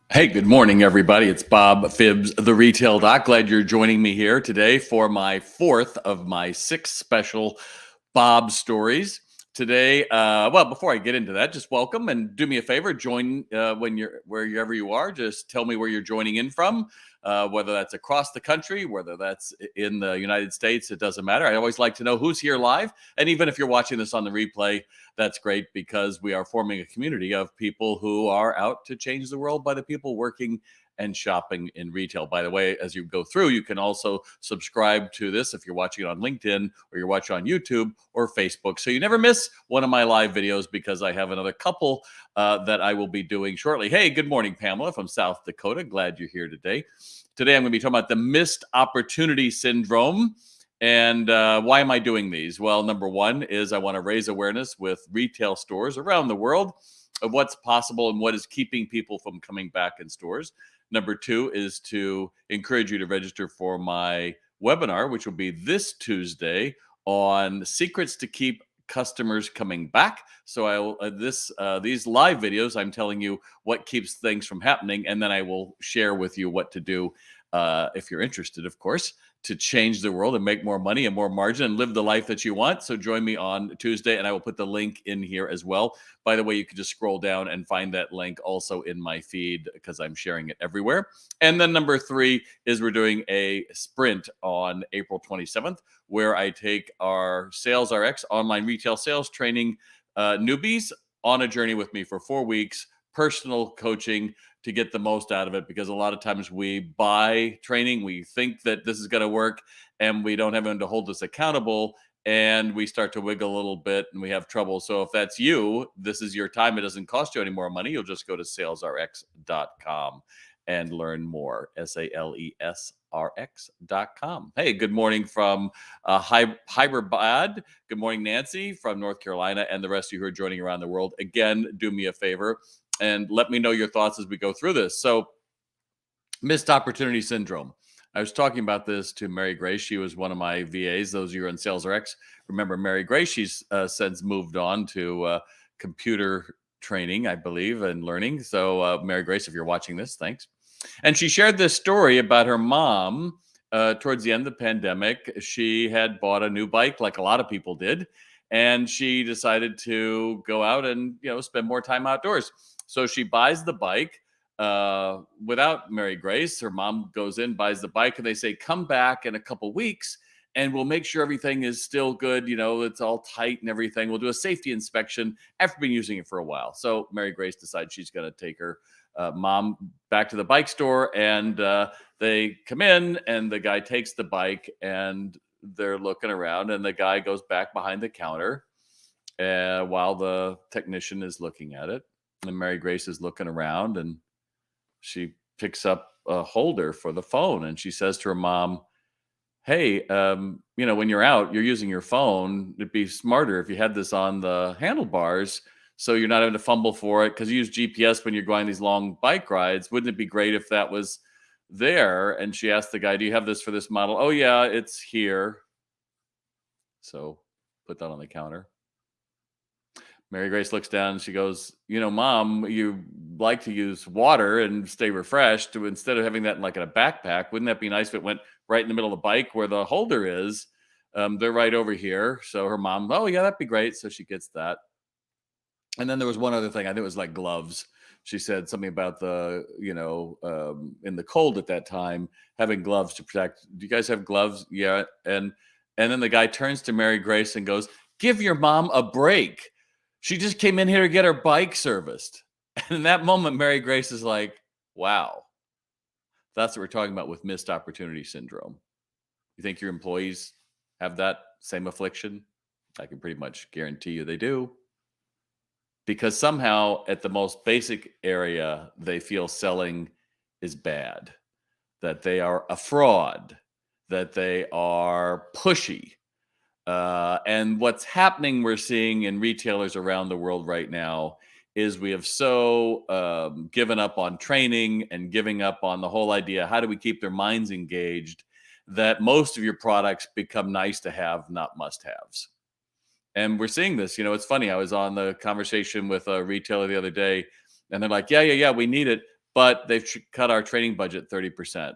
Hey, good morning, everybody. It's Bob Phibbs, the Retail Doc. Glad you're joining me here today for my fourth of my six special Bob stories. Today, before I get into that, just welcome and do me a favor. Join when you're wherever you are. Just tell me where you're joining in from, whether that's across the country, whether that's in the United States. It doesn't matter. I always like to know who's here live, and even if you're watching this on the replay, that's great because we are forming a community of people who are out to change the world by the people working and shopping in retail. By the way, as you go through, you can also subscribe to this if you're watching it on LinkedIn or you're watching on YouTube or Facebook. So you never miss one of my live videos because I have another couple that I will be doing shortly. Hey, good morning, Pamela from South Dakota. Glad you're here today. Today, I'm going to be talking about the missed opportunity syndrome. And why am I doing these? Well, number one is I want to raise awareness with retail stores around the world of what's possible and what is keeping people from coming back in stores. Number two is to encourage you to register for my webinar, which will be this Tuesday on secrets to keep customers coming back. So I will these live videos, I'm telling you what keeps things from happening, and then I will share with you what to do if you're interested, of course, to change the world and make more money and more margin and live the life that you want. So join me on Tuesday, and I will put the link in here as well. By the way, you can just scroll down and find that link also in my feed because I'm sharing it everywhere. And then number three is we're doing a sprint on April 27th, where I take our Sales RX online retail sales training newbies on a journey with me for 4 weeks, personal coaching to get the most out of it, because a lot of times we buy training, we think that this is going to work, and we don't have anyone to hold us accountable, and we start to wiggle a little bit and we have trouble. So if that's you, this is your time. It doesn't cost you any more money. You'll just go to salesrx.com and learn more. SALESRX.com. Hey, good morning from Hyderabad. Good morning, Nancy from North Carolina, and the rest of you who are joining around the world. Again, do me a favor and let me know your thoughts as we go through this. So, missed opportunity syndrome. I was talking about this to Mary Grace. She was one of my VAs. Those of you who are in Sales RX remember Mary Grace. She's since moved on to computer training, I believe, and learning. So, Mary Grace, if you're watching this, thanks. And she shared this story about her mom towards the end of the pandemic. She had bought a new bike, like a lot of people did, and she decided to go out and spend more time outdoors. So she buys the bike without Mary Grace. Her mom goes in, buys the bike, and they say, come back in a couple weeks and we'll make sure everything is still good. It's all tight and everything. We'll do a safety inspection after been using it for a while. So Mary Grace decides she's going to take her mom back to the bike store, and they come in, and the guy takes the bike, and they're looking around, and the guy goes back behind the counter while the technician is looking at it. And Mary Grace is looking around, and she picks up a holder for the phone, and she says to her mom, hey, when you're out, you're using your phone. It'd be smarter if you had this on the handlebars so you're not having to fumble for it, because you use GPS when you're going these long bike rides. Wouldn't it be great if that was there? And she asked the guy, do you have this for this model? Oh, yeah, it's here. So put that on the counter. Mary Grace looks down and she goes, Mom, you like to use water and stay refreshed. Instead of having that in like in a backpack, wouldn't that be nice if it went right in the middle of the bike where the holder is? They're right over here. So her mom, oh, yeah, that'd be great. So she gets that. And then there was one other thing. I think it was like gloves. She said something about in the cold at that time, having gloves to protect. Do you guys have gloves? Yeah. And then the guy turns to Mary Grace and goes, give your mom a break. She just came in here to get her bike serviced. And in that moment, Mary Grace is like, wow, that's what we're talking about with missed opportunity syndrome. You think your employees have that same affliction? I can pretty much guarantee you they do. Because somehow at the most basic area, they feel selling is bad, that they are a fraud, that they are pushy. And what's happening, we're seeing in retailers around the world right now, is we have so given up on training and giving up on the whole idea, how do we keep their minds engaged, that most of your products become nice to have, not must-haves. And we're seeing this. It's funny. I was on the conversation with a retailer the other day, and they're like, yeah, we need it. but they've cut our training budget 30%.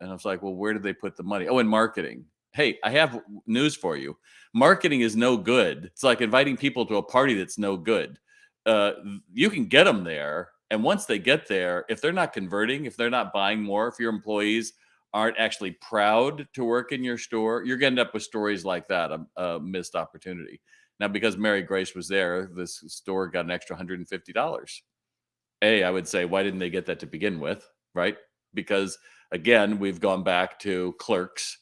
And I was like, well, where did they put the money? Oh, in marketing. Hey, I have news for you. Marketing is no good. It's like inviting people to a party that's no good. You can get them there. And once they get there, if they're not converting, if they're not buying more, if your employees aren't actually proud to work in your store, you're going to end up with stories like that, a missed opportunity. Now, because Mary Grace was there, this store got an extra $150. I would say, why didn't they get that to begin with? Right? Because again, we've gone back to clerks.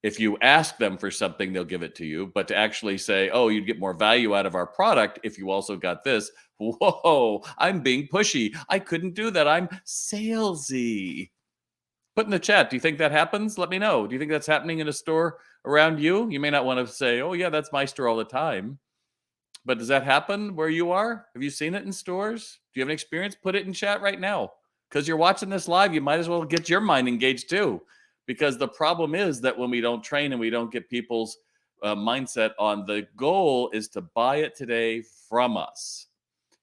If you ask them for something, they'll give it to you. But to actually say, oh, you'd get more value out of our product if you also got this. Whoa, I'm being pushy. I couldn't do that. I'm salesy. Put in the chat, do you think that happens? Let me know. Do you think that's happening in a store around you? You may not want to say, oh, yeah, that's my store all the time. But does that happen where you are? Have you seen it in stores? Do you have an experience? Put it in chat right now. Because you're watching this live, you might as well get your mind engaged too. Because the problem is that when we don't train and we don't get people's mindset on the goal is to buy it today from us.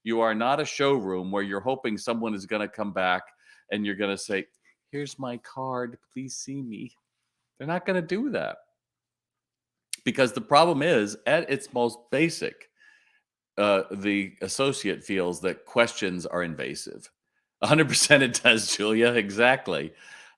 You are not a showroom where you're hoping someone is going to come back and you're going to say, here's my card, please see me. They're not going to do that. Because the problem is, at its most basic, the associate feels that questions are invasive. 100% it does, Julia. Exactly.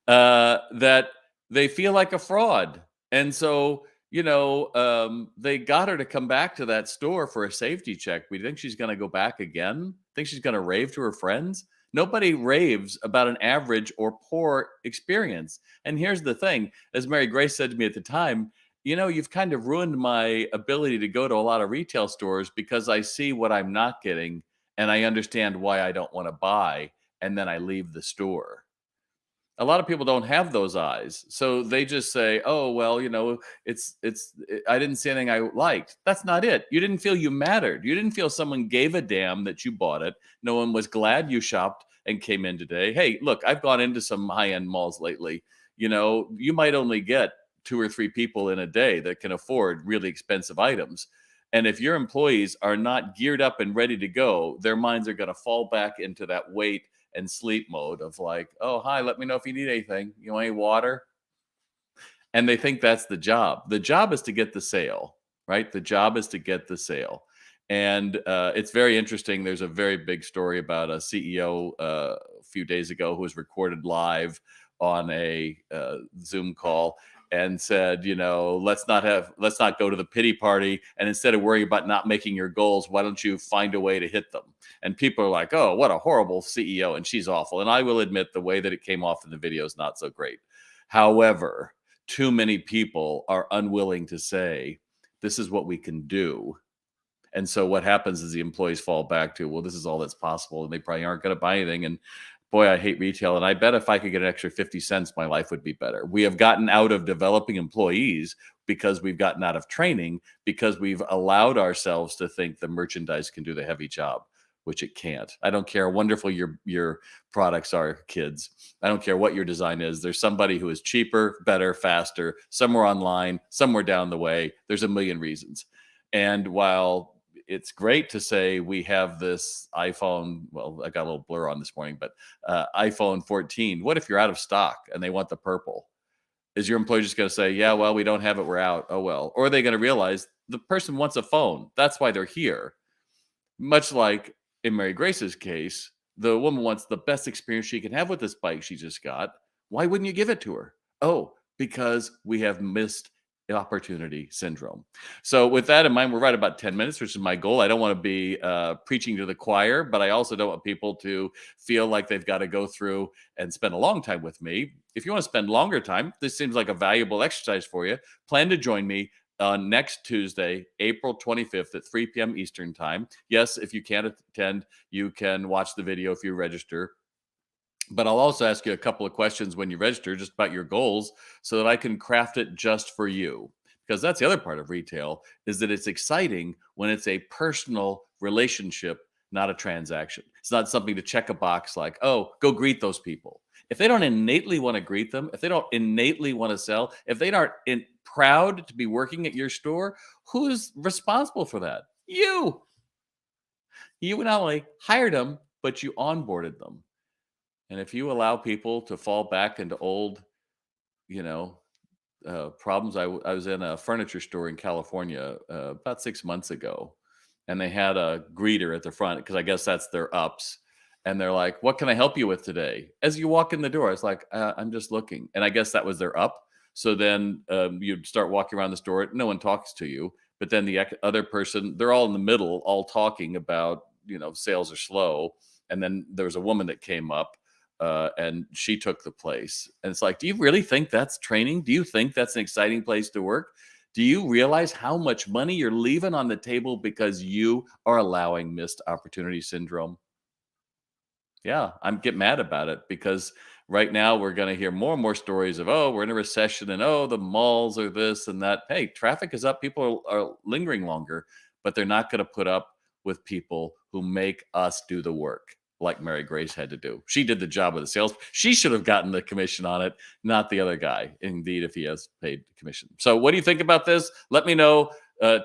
That they feel like a fraud. And so, they got her to come back to that store for a safety check. We think she's going to go back again. Think she's going to rave to her friends. Nobody raves about an average or poor experience. And here's the thing, as Mary Grace said to me at the time, you've kind of ruined my ability to go to a lot of retail stores because I see what I'm not getting and I understand why I don't want to buy. And then I leave the store. A lot of people don't have those eyes. So they just say, oh, well, I didn't see anything I liked. That's not it. You didn't feel you mattered. You didn't feel someone gave a damn that you bought it. No one was glad you shopped and came in today. Hey, look, I've gone into some high end malls lately. You might only get 2 or 3 people in a day that can afford really expensive items. And if your employees are not geared up and ready to go, their minds are going to fall back into that wait and sleep mode of like, oh, hi, let me know if you need anything. You want any water? And they think that's the job. The job is to get the sale, right? The job is to get the sale. And it's very interesting. There's a very big story about a CEO a few days ago who was recorded live on a Zoom call and said, let's not go to the pity party. And instead of worrying about not making your goals, why don't you find a way to hit them? And people are like, oh, what a horrible CEO. And she's awful. And I will admit the way that it came off in the video is not so great. However, too many people are unwilling to say, this is what we can do. And so what happens is the employees fall back to, well, this is all that's possible. And they probably aren't going to buy anything. And boy, I hate retail. And I bet if I could get an extra 50 cents, my life would be better. We have gotten out of developing employees because we've gotten out of training, because we've allowed ourselves to think the merchandise can do the heavy job, which it can't. I don't care how wonderful your products are, kids. I don't care what your design is. There's somebody who is cheaper, better, faster, somewhere online, somewhere down the way. There's a million reasons. And while it's great to say we have this iPhone. Well, I got a little blur on this morning, but iPhone 14. What if you're out of stock and they want the purple? Is your employer just going to say, yeah, well, we don't have it. We're out. Oh, well. Or are they going to realize the person wants a phone? That's why they're here. Much like in Mary Grace's case, the woman wants the best experience she can have with this bike she just got. Why wouldn't you give it to her? Oh, because we have missed opportunity syndrome. So with that in mind, we're right about 10 minutes, which is my goal. I don't want to be preaching to the choir, but I also don't want people to feel like they've got to go through and spend a long time with me. If you want to spend longer time, this seems like a valuable exercise for you. Plan to join me next Tuesday, April 25th at 3 p.m. Eastern time. Yes, if you can't attend, you can watch the video if you register. But I'll also ask you a couple of questions when you register just about your goals so that I can craft it just for you. Because that's the other part of retail is that it's exciting when it's a personal relationship, not a transaction. It's not something to check a box like, oh, go greet those people. If they don't innately want to greet them, if they don't innately want to sell, if they aren't proud to be working at your store, who's responsible for that? You. You not only hired them, but you onboarded them. And if you allow people to fall back into old, you know, problems. I was in a furniture store in California about 6 months ago, and they had a greeter at the front because I guess that's their ups. And they're like, "What can I help you with today?" As you walk in the door, it's like, "I'm just looking," and I guess that was their up. So then you'd start walking around the store. No one talks to you, but then the other person, they're all in the middle, all talking about sales are slow. And then there was a woman that came up and she took the place. And it's like, do you really think that's training? Do you think that's an exciting place to work? Do you realize how much money you're leaving on the table because you are allowing missed opportunity syndrome? Yeah, I'm get mad about it because right now we're going to hear more and more stories of, oh, we're in a recession, and oh, the malls are this and that. Hey, traffic is up, people are lingering longer, but they're not going to put up with people who make us do the work like Mary Grace had to do. She did the job of the sales. She should have gotten the commission on it, not the other guy. Indeed, if he has paid commission. So, what do you think about this? Let me know.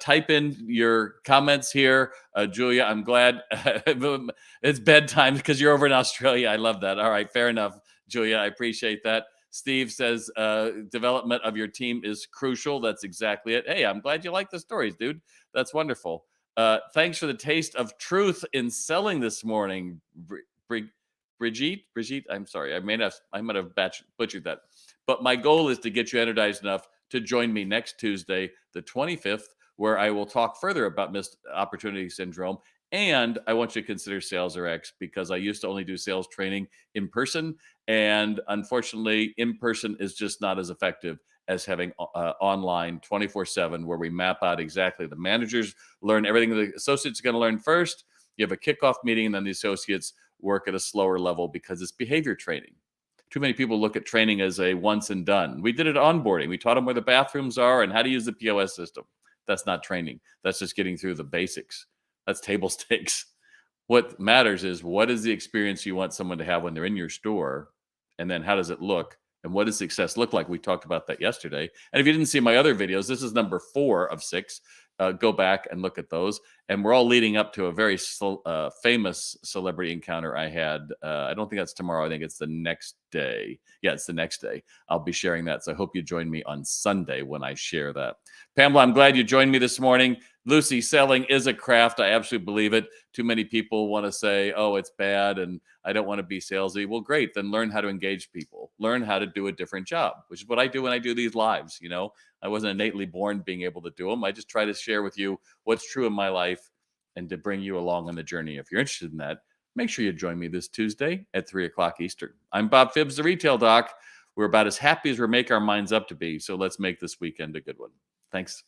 Type in your comments here, Julia. I'm glad it's bedtime because you're over in Australia. I love that. All right, fair enough, Julia. I appreciate that. Steve says development of your team is crucial. That's exactly it. Hey, I'm glad you like the stories, dude. That's wonderful. Thanks for the taste of truth in selling this morning, Brigitte. I'm sorry, I might have butchered that. But my goal is to get you energized enough to join me next Tuesday, the 25th, where I will talk further about missed opportunity syndrome. And I want you to consider Sales RX because I used to only do sales training in person. And unfortunately, in person is just not as effective as having online 24/7, where we map out exactly the managers learn everything the associates are going to learn first. You have a kickoff meeting, and then the associates work at a slower level because it's behavior training. Too many people look at training as a once and done. We did it onboarding. We taught them where the bathrooms are and how to use the POS system. That's not training. That's just getting through the basics. That's table stakes. What matters is what is the experience you want someone to have when they're in your store, and then how does it look, and what does success look like? We talked about that yesterday. And if you didn't see my other videos, this is number 4 of 6. Go back and look at those. And we're all leading up to a very famous celebrity encounter I had. I don't think that's tomorrow. I think it's the next day. Yeah, it's the next day. I'll be sharing that. So I hope you join me on Sunday when I share that. Pamela, I'm glad you joined me this morning. Lucy, selling is a craft. I absolutely believe it. Too many people want to say, oh, it's bad and I don't want to be salesy. Well, great. Then learn how to engage people. Learn how to do a different job, which is what I do when I do these lives. I wasn't innately born being able to do them. I just try to share with you what's true in my life and to bring you along on the journey. If you're interested in that, make sure you join me this Tuesday at 3 o'clock Eastern. I'm Bob Phibbs, the Retail Doc. We're about as happy as we make our minds up to be. So let's make this weekend a good one. Thanks.